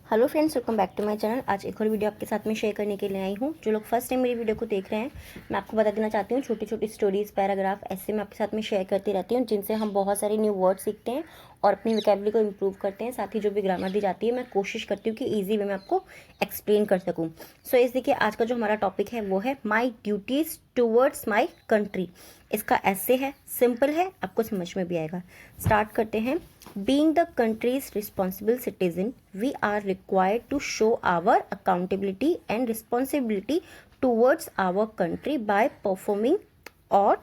Hello friends, welcome back to my channel. आज एक और वीडियो आपके साथ में शेयर करने के लिए आई हूँ। जो लोग फर्स्ट टाइम मेरी वीडियो को देख रहे हैं, मैं आपको बता देना चाहती हूँ, छोटी छोटी स्टोरीज, पैराग्राफ ऐसे मैं आपके साथ में शेयर करती रहती हूँ, जिनसे हम बहुत सारे न्यू वर्ड सीखते हैं और अपनी वोकैबुलरी को इम्प्रूव करते हैं। साथ ही जो भी ग्रामर दी जाती है, मैं कोशिश करती हूँ कि ईजी वे में आपको एक्सप्लेन कर सकूँ। सो इस देखिए, आज का जो हमारा टॉपिक है वो है माई ड्यूटीज़ टूवर्ड्स माई कंट्री। इसका ऐसे है, सिंपल है, आपको समझ में भी आएगा। स्टार्ट करते हैं। Being the countries responsible citizen, we are required to show our accountability and responsibility towards our country by performing और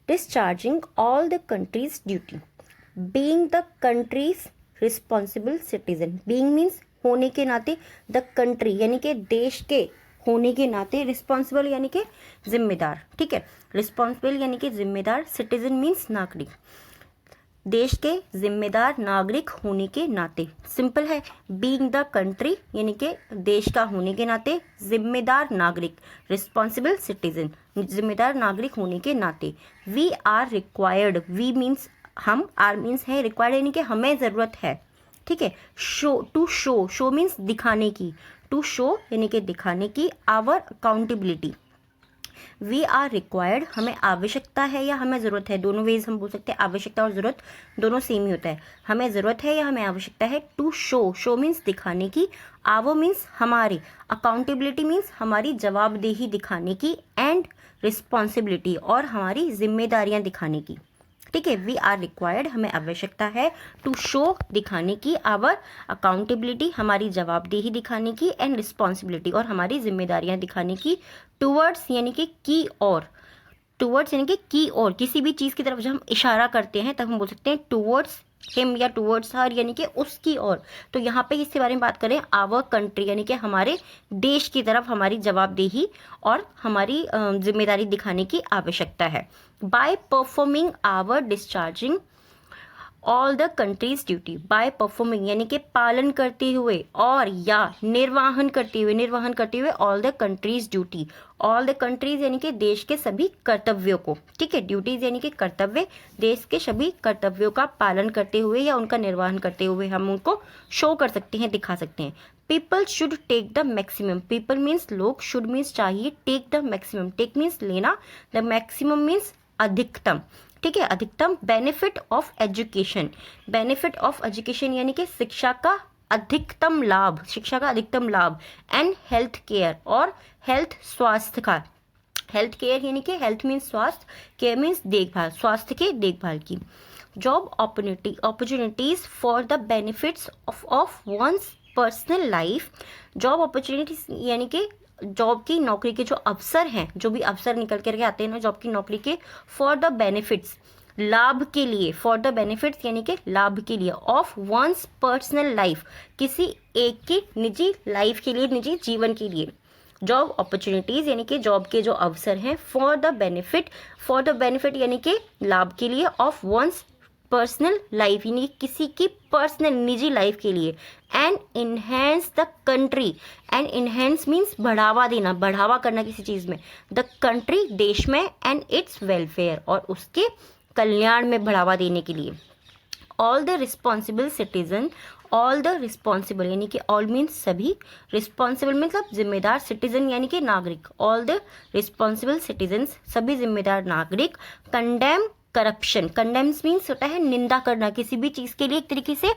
discharging all the countries duty. Being the countries responsible citizen, being means होने के नाते, the country यानी कि देश के होने के नाते, रिस्पॉन्सिबल यानी कि जिम्मेदार, ठीक है। रिस्पॉन्सिबल यानी कि जिम्मेदार, सिटीजन मीन्स नागरिक, देश के जिम्मेदार नागरिक होने के नाते। सिंपल है, बीइंग द कंट्री यानी कि देश का होने के नाते, जिम्मेदार नागरिक, रिस्पॉन्सिबल सिटीजन, जिम्मेदार नागरिक होने के नाते। We are required, we means हम, आर मीन्स है, रिक्वायर्ड यानी कि हमें ज़रूरत है, ठीक है। Show, to show, show means दिखाने की, टू शो यानी कि दिखाने की, our accountability. We are required, हमें आवश्यकता है या हमें ज़रूरत है, दोनों वेज हम बोल सकते हैं। आवश्यकता और ज़रूरत दोनों सेम ही होता है। हमें ज़रूरत है या हमें आवश्यकता है। टू शो, शो मीन्स दिखाने की, आवर मीन्स हमारी, अकाउंटेबिलिटी मीन्स हमारी जवाबदेही दिखाने की, एंड रिस्पॉन्सिबिलिटी और हमारी जिम्मेदारियां दिखाने की, ठीक है। वी आर रिक्वायर्ड, हमें आवश्यकता है। टू शो दिखाने की, आवर अकाउंटेबिलिटी हमारी जवाबदेही दिखाने की, एंड रिस्पॉन्सिबिलिटी और हमारी जिम्मेदारियां दिखाने की। टूवर्ड्स यानी कि की ओर, टूवर्ड्स यानी कि की ओर, किसी भी चीज़ की तरफ जब हम इशारा करते हैं तब हम बोल सकते हैं टूवर्ड्स हिम या टूवर्ड्स हर, यानी कि उसकी ओर। तो यहाँ पे इसके बारे में बात करें, आवर कंट्री यानी कि हमारे देश की तरफ हमारी जवाबदेही और हमारी जिम्मेदारी दिखाने की आवश्यकता है। By performing our discharging all the countries duty, by performing यानी कि पालन करते हुए और या निर्वाहन करते हुए all the countries duty, all the countries यानी कि देश के सभी कर्तव्यों को, ठीक है। ड्यूटीज यानी कि कर्तव्य, देश के सभी कर्तव्यों का पालन करते हुए या उनका निर्वहन करते हुए हम उनको शो कर सकते हैं, दिखा सकते हैं। People should take the maximum, people means लोग, शुड मीन्स चाहिए, take the maximum, take means लेना, द मैक्सिमम मीन्स अधिकतम, ठीक है, अधिकतम। Benefit of education, benefit of education यानी कि शिक्षा का अधिकतम लाभ, शिक्षा का अधिकतम लाभ। एंड हेल्थ केयर और हेल्थ, स्वास्थ्य का, हेल्थ केयर यानी कि हेल्थ मीन्स स्वास्थ्य, केयर मीन्स देखभाल, स्वास्थ्य के देखभाल की। Job opportunities for the benefits of one's personal life, job opportunities यानी कि जॉब की, नौकरी के जो अवसर हैं, जो भी अवसर निकल करके आते हैं ना जॉब की, नौकरी के, फॉर द बेनिफिट्स लाभ के लिए, फॉर द बेनिफिट्स यानी कि लाभ के लिए, ऑफ वंस पर्सनल लाइफ किसी एक की निजी लाइफ के लिए, निजी जीवन के लिए। जॉब अपॉर्चुनिटीज यानी कि जॉब के जो अवसर हैं, फॉर द बेनिफिट यानी कि लाभ के लिए, ऑफ वंस पर्सनल लाइफ यानी किसी की पर्सनल निजी लाइफ के लिए। And enhance the country, and enhance means बढ़ावा देना, बढ़ावा करना किसी चीज़ में, द कंट्री देश में, एंड इट्स वेलफेयर और उसके कल्याण में बढ़ावा देने के लिए। All the responsible citizen, all the responsible यानी कि ऑल मीन्स सभी, रिस्पॉन्सिबल मतलब जिम्मेदार, सिटीजन यानी कि नागरिक, ऑल द रिस्पॉन्सिबल सिटीजन्स सभी जिम्मेदार नागरिक। कंडेम करप्शन, कंडेम्स मीन्स होता है निंदा करना, किसी भी चीज़ के लिए एक तरीके से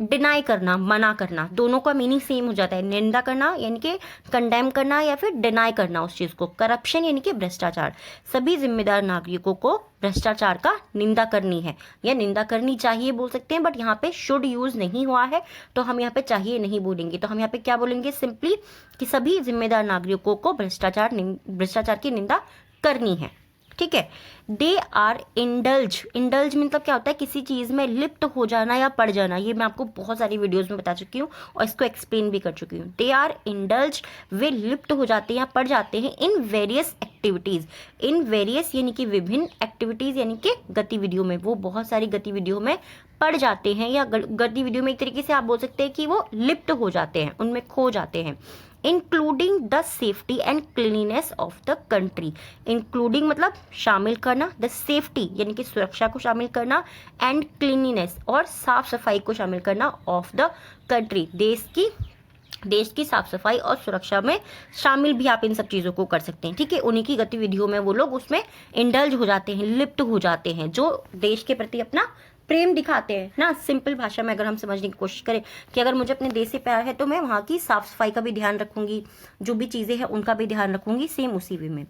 डिनाई करना, मना करना, दोनों का मीनिंग सेम हो जाता है। निंदा करना यानी कि कंडेम करना या फिर डिनाई करना उस चीज़ को। करप्शन यानी कि भ्रष्टाचार, सभी जिम्मेदार नागरिकों को भ्रष्टाचार का निंदा करनी है या निंदा करनी चाहिए बोल सकते हैं, बट यहाँ पे शुड यूज नहीं हुआ है तो हम यहाँ पे चाहिए नहीं बोलेंगे, तो हम यहाँ पे क्या बोलेंगे, सिंपली कि सभी जिम्मेदार नागरिकों को भ्रष्टाचार की निंदा करनी है, ठीक है। दे आर इंडल्ज, इंडल्ज मतलब क्या होता है, किसी चीज़ में लिप्त हो जाना या पड़ जाना, ये मैं आपको बहुत सारी वीडियोस में बता चुकी हूँ और इसको एक्सप्लेन भी कर चुकी हूँ। दे आर इंडल्ज, वे लिप्त हो जाते हैं या पड़ जाते हैं, in various activities, in various यानी कि विभिन्न एक्टिविटीज़ यानी कि गतिविधियों में, वो बहुत सारी गतिविधियों में पड़ जाते हैं, या गतिविधियों में एक तरीके से आप बोल सकते हैं कि वो लिप्त हो जाते हैं, उनमें खो जाते हैं। Including the safety and cleanliness of the country, including मतलब शामिल करना, द सेफ्टी यानी कि सुरक्षा को शामिल करना, एंड क्लीनिनेस और साफ सफाई को शामिल करना ऑफ द कंट्री, देश की साफ सफाई और सुरक्षा में शामिल भी आप इन सब चीज़ों को कर सकते हैं। ठीक है, उन्हीं की गतिविधियों में वो लोग उसमें इंडल्ज हो जाते हैं, लिप्त हो जाते हैं, जो देश के प्रति अपना प्रेम दिखाते हैं ना। सिंपल भाषा में अगर हम समझने की कोशिश करें कि अगर मुझे अपने देश से प्यार है तो मैं वहाँ की साफ सफाई का भी ध्यान रखूंगी, जो भी चीज़ें हैं उनका भी ध्यान रखूंगी, सेम उसी वे में।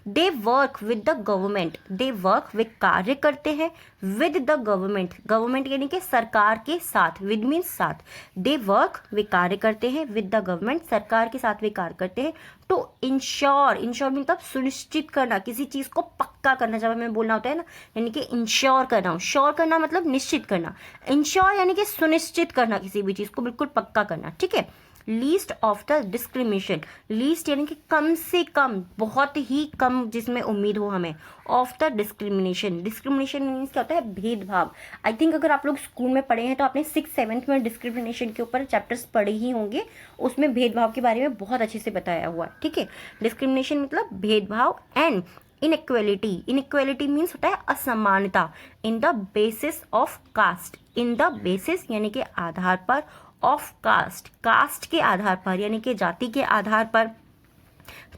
They work with the government, they work way कार्य करते हैं विद द गवर्नमेंट, गवर्नमेंट यानी कि सरकार के साथ, विद मीन्स साथ, दे वर्क वे कार्य करते हैं विद द गवर्नमेंट, सरकार के साथ वे कार्य करते हैं, टू इंश्योर, इंश्योर मतलब सुनिश्चित करना, किसी चीज़ को पक्का करना, जब हमें बोलना होता है ना, यानी कि इंश्योर करना, श्योर करना मतलब निश्चित करना, इंश्योर यानी कि सुनिश्चित करना, किसी भी चीज़ को बिल्कुल पक्का करना। ठीक है, least of the discrimination, least यानी कि कम से कम, बहुत ही कम जिसमें उम्मीद हो हमें, of the discrimination, discrimination means क्या होता है, भेदभाव। आई थिंक अगर आप लोग स्कूल में पढ़े हैं तो आपने 6th-7th में डिस्क्रिमिनेशन के ऊपर चैप्टर्स पढ़े ही होंगे, उसमें भेदभाव के बारे में बहुत अच्छे से बताया हुआ है। ठीक है, डिस्क्रिमिनेशन मतलब भेदभाव, एंड इनइक्वेलिटी, इनइक्वेलिटी मीन्स होता है असमानता, in the basis of caste, in the basis यानी कि आधार पर, ऑफ कास्ट, कास्ट के आधार पर यानी कि जाति के आधार पर,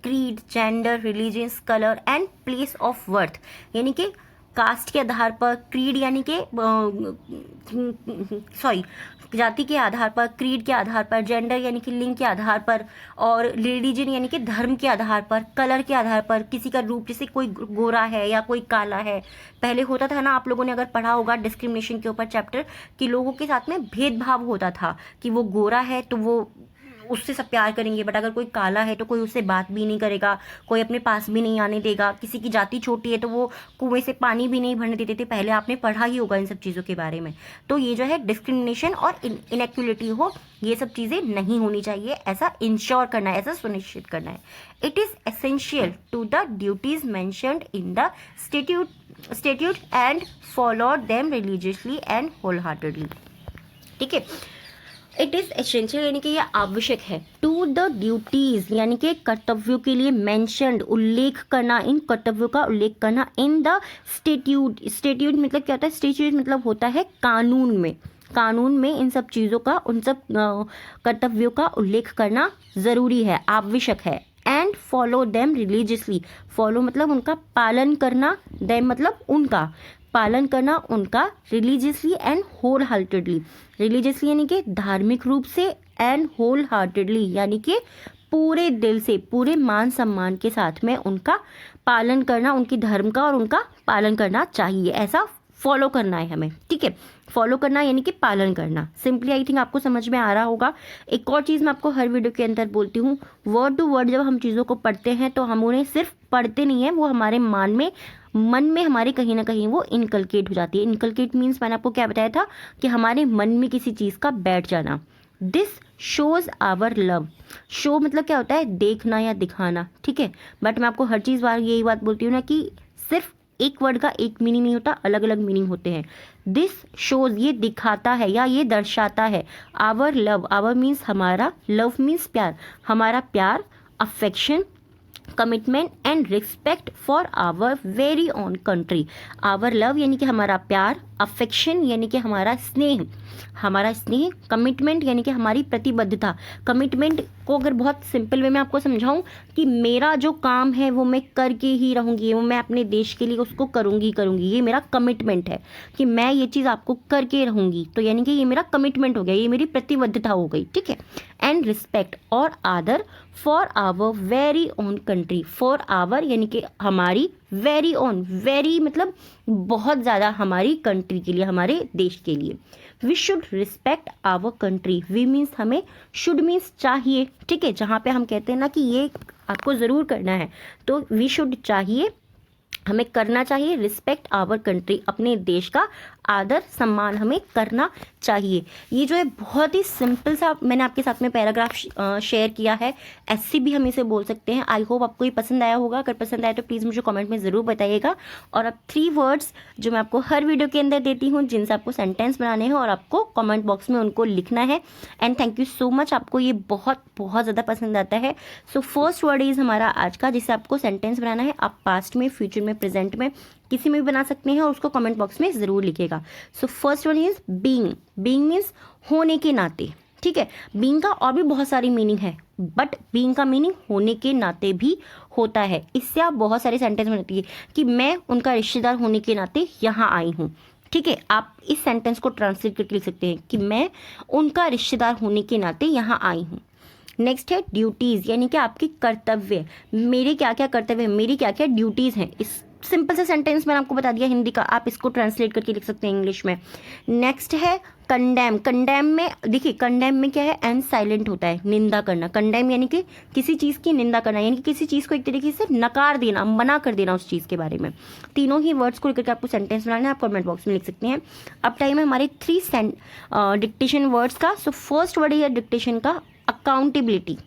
creed, gender, religious, colour and place of birth यानी कि कास्ट के आधार पर, क्रीड यानी कि जाति के आधार पर, क्रीड के आधार पर, जेंडर यानी कि लिंग के आधार पर, और रिलीजन यानी कि धर्म के आधार पर, कलर के आधार पर, किसी का रूप, जैसे कोई गोरा है या कोई काला है। पहले होता था ना, आप लोगों ने अगर पढ़ा होगा डिस्क्रिमिनेशन के ऊपर चैप्टर, कि लोगों के साथ में भेदभाव होता था, कि वो गोरा है तो वो उससे सब प्यार करेंगे, बट अगर कोई काला है तो कोई उससे बात भी नहीं करेगा, कोई अपने पास भी नहीं आने देगा, किसी की जाति छोटी है तो वो कुएं से पानी भी नहीं भरने देते थे। पहले आपने पढ़ा ही होगा इन सब चीज़ों के बारे में। तो ये जो है डिस्क्रिमिनेशन और इनइक्वलिटी हो, ये सब चीज़ें नहीं होनी चाहिए, ऐसा इंश्योर करना है, ऐसा सुनिश्चित करना है। It is essential to the duties mentioned in the statute and follow them religiously and whole heartedly. ठीक है, इट इज़ एसेंशियल यानी कि यह आवश्यक है, टू द ड्यूटीज यानी कि कर्तव्यों के लिए, मैंशनड उल्लेख करना, इन कर्तव्यों का उल्लेख करना, इन द स्टेट्यूट, स्टेट्यूट मतलब क्या होता है, स्टेट्यूट मतलब होता है कानून में, कानून में इन सब चीज़ों का, उन सब कर्तव्यों का उल्लेख करना ज़रूरी है, आवश्यक है। And follow them religiously, follow मतलब उनका पालन करना, देम मतलब उनका पालन करना, उनका religiously and whole heartedly, religiously यानी कि धार्मिक रूप से, एंड होल हार्टेडली यानी कि पूरे दिल से, पूरे मान सम्मान के साथ में उनका पालन करना, उनकी धर्म का और उनका पालन करना चाहिए, ऐसा फॉलो करना है हमें। ठीक है, फॉलो करना यानी कि पालन करना। सिंपली आई थिंक आपको समझ में आ रहा होगा। एक और चीज़ मैं आपको हर वीडियो के अंदर बोलती हूँ, वर्ड टू वर्ड जब हम चीज़ों को पढ़ते हैं तो हम उन्हें सिर्फ पढ़ते नहीं हैं, वो हमारे मन में हमारे कहीं ना कहीं वो इनकलकेट हो जाती है। इनकलकेट मीन्स मैंने आपको क्या बताया था कि हमारे मन में किसी चीज़ का बैठ जाना। This shows our love, show मतलब क्या होता है, देखना या दिखाना। ठीक है, बट मैं आपको हर चीज़ बार यही बात बोलती हूँ ना कि सिर्फ एक वर्ड का एक मीनिंग नहीं होता, अलग अलग मीनिंग होते हैं। दिस शोज ये दिखाता है या ये दर्शाता है, आवर लव, आवर मीन्स हमारा, लव मीन्स प्यार, हमारा प्यार, affection, commitment and respect for our very own country. Our love यानी कि हमारा प्यार, अफेक्शन यानी कि हमारा स्नेह, कमिटमेंट यानी कि हमारी प्रतिबद्धता। कमिटमेंट को अगर बहुत सिंपल वे में आपको समझाऊं कि मेरा जो काम है वो मैं करके ही रहूँगी, वो मैं अपने देश के लिए उसको करूँगी, ये मेरा कमिटमेंट है कि मैं ये चीज़ आपको करके रहूँगी, तो यानी कि ये मेरा कमिटमेंट हो गया, ये मेरी प्रतिबद्धता हो गई। ठीक है, एंड रिस्पेक्ट और आदर for our very own country, for our यानी कि हमारी, वेरी ओन, वेरी मतलब बहुत ज़्यादा, हमारी कंट्री के लिए, हमारे देश के लिए। We should respect our country, we means हमें, शुड मीन्स चाहिए। ठीक है, जहाँ पे हम कहते हैं ना कि ये आपको ज़रूर करना है, तो वी शुड चाहिए, हमें करना चाहिए रिस्पेक्ट आवर कंट्री, अपने देश का आदर सम्मान हमें करना चाहिए। ये जो है बहुत ही सिंपल सा मैंने आपके साथ में पैराग्राफ शेयर किया है, ऐसे भी हम इसे बोल सकते हैं। आई होप आपको ये पसंद आया होगा। अगर पसंद आया तो प्लीज़ मुझे कमेंट में ज़रूर बताइएगा। और अब 3 वर्ड्स जो मैं आपको हर वीडियो के अंदर देती हूँ, जिनसे आपको सेंटेंस बनाने हैं और आपको कमेंट बॉक्स में उनको लिखना है। And thank you so much, आपको ये बहुत बहुत ज़्यादा पसंद आता है। सो फर्स्ट वर्ड इज़ हमारा आज का, जिससे आपको सेंटेंस बनाना है। आप पास्ट में, फ्यूचर में, प्रेजेंट में किसी में भी बना सकते हैं और उसको कमेंट बॉक्स में ज़रूर लिखेगा। So first one is being. Being means होने के नाते, ठीक है। बीइंग का और भी बहुत सारी मीनिंग है, बट बीइंग का मीनिंग होने के नाते भी होता है। इससे आप बहुत सारे सेंटेंस बनाती है कि मैं उनका रिश्तेदार होने के नाते यहाँ आई हूँ, ठीक है। आप इस सेंटेंस को ट्रांसलेट करके लिख सकते हैं कि मैं उनका रिश्तेदार होने के नाते यहाँ आई हूँ। नेक्स्ट है ड्यूटीज़, यानी कि आपकी कर्तव्य। मेरे क्या क्या कर्तव्य, मेरी क्या क्या ड्यूटीज़ हैं। इस सिंपल सा सेंटेंस मैंने आपको बता दिया हिंदी का, आप इसको ट्रांसलेट करके लिख सकते हैं इंग्लिश में। नेक्स्ट है कंडेम। कंडेम में देखिए, कंडेम में क्या है, एंड साइलेंट होता है, निंदा करना। कंडेम यानी कि किसी चीज़ की निंदा करना, यानी कि किसी चीज़ को एक तरीके से नकार देना, मना कर देना उस चीज़ के बारे में। तीनों ही वर्ड्स को लेकर के आपको सेंटेंस बनाना है, आप कमेंट बॉक्स में लिख सकते हैं। अब टाइम है हमारे 3 डिक्टेशन वर्ड्स का। सो फर्स्ट वर्ड है डिक्टेशन का अकाउंटेबिलिटी।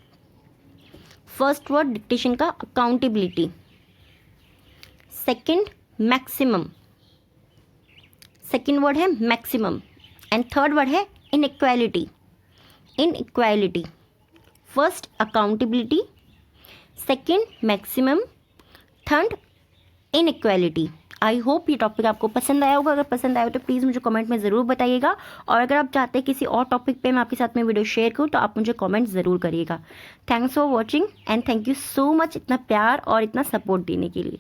फर्स्ट वर्ड डिक्टेशन का accountability. Second maximum, second word है मैक्सिमम। एंड थर्ड वर्ड है inequality. Inequality, first accountability, second maximum, third inequality. I hope ये टॉपिक आपको पसंद आया होगा। अगर पसंद आया हो तो प्लीज़ मुझे कमेंट में ज़रूर बताइएगा। और अगर आप चाहते हैं किसी और टॉपिक पे मैं आपके साथ में वीडियो शेयर करूँ तो आप मुझे कमेंट ज़रूर करिएगा। Thanks for watching and thank you so much इतना प्यार और इतना सपोर्ट देने के लिए।